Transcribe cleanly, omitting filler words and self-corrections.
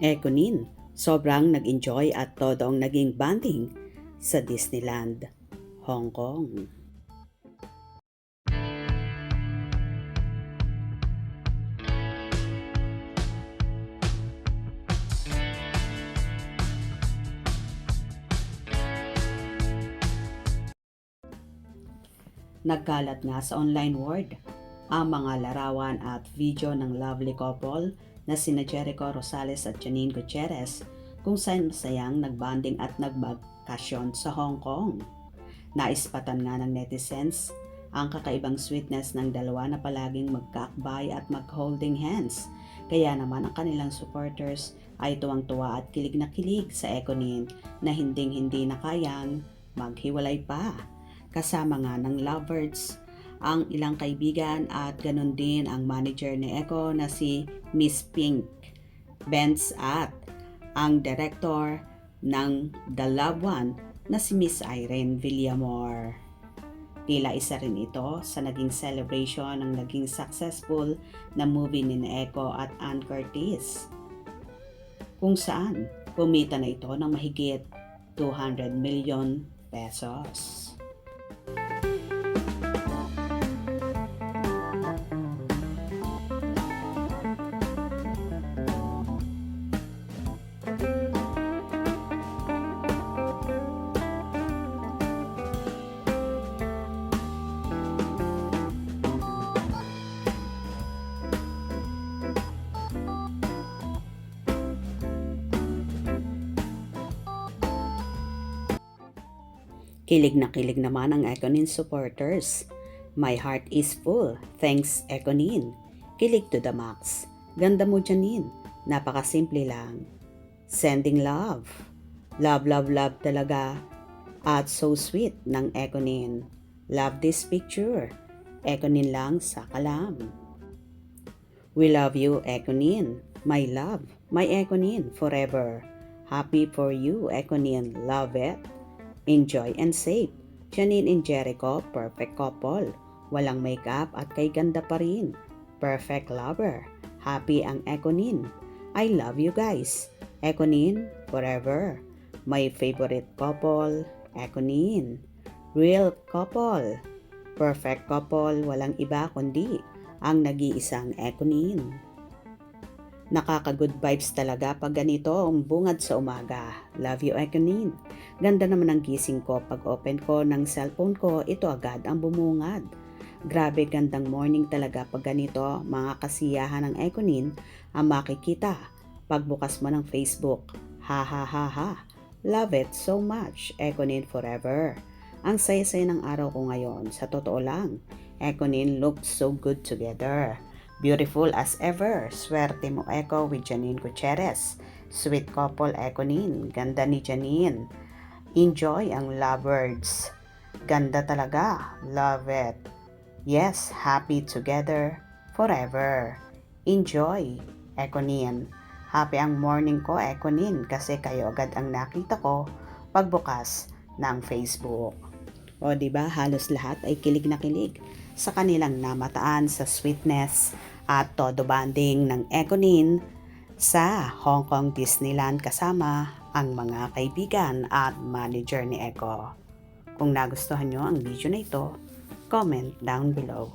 Ekonin, sobrang nag-enjoy at todong naging bonding sa Disneyland, Hong Kong. Nagkalat nga sa online world ang mga larawan at video ng lovely couple na sina Jericho Rosales at Janine Gutierrez kung saan masayang nagbanding at nagbakasyon sa Hong Kong. Naispatan nga ng netizens ang kakaibang sweetness ng dalawa na palaging magkakbay at mag-holding hands. Kaya naman ang kanilang supporters ay tuwang-tuwa at kilig na kilig sa Ekonin na hinding-hindi na kayang maghiwalay pa. Kasama nga ng lovebirds ang ilang kaibigan at ganun din ang manager ni Eko na si Miss Pink Benz at ang director ng The Loved One na si Miss Irene Villamor. Tila isa rin ito sa naging celebration ng naging successful na movie ni Eko at Ann Curtis, kung saan kumita na ito ng mahigit 200 million pesos. Kilig na kilig naman ang Ekonin supporters. My heart is full. Thanks, Ekonin. Kilig to the max. Ganda mo, Janine. Napakasimple lang. Sending love. Love, love, love talaga. At so sweet ng Ekonin. Love this picture. Ekonin lang sa kalam. We love you, Ekonin. My love. My Ekonin forever. Happy for you, Ekonin. Love it. Enjoy and safe. Janine and Jericho, perfect couple. Walang makeup at kay ganda pa rin. Perfect lover. Happy ang Ekonin. I love you guys. Ekonin, forever. My favorite couple, Ekonin. Real couple. Perfect couple, walang iba kundi ang nag-iisang Ekonin. Nakaka-good vibes talaga pag ganito ang bungad sa umaga. Love you, Ekonin. Ganda naman ang gising ko. Pag open ko ng cellphone ko, ito agad ang bumungad. Grabe gandang morning talaga pag ganito. Mga kasiyahan ng Ekonin ang makikita pagbukas mo ng Facebook. Ha ha ha ha. Love it so much. Ekonin forever. Ang saya-saya ng araw ko ngayon. Sa totoo lang, Ekonin looks so good together. Beautiful as ever. Swerte mo, Eko, with Janine Gutierrez. Sweet couple, Ekonin. Ganda ni Janine. Enjoy ang lovebirds. Ganda talaga. Love it. Yes, happy together forever. Enjoy, Ekonin. Happy ang morning ko, Ekonin, kasi kayo agad ang nakita ko pagbukas ng Facebook. O diba, halos lahat ay kilig na kilig sa kanilang namataan sa sweetness at todo banding ng Ekonin sa Hong Kong Disneyland kasama ang mga kaibigan at manager ni Eko. Kung nagustuhan nyo ang video na ito, comment down below.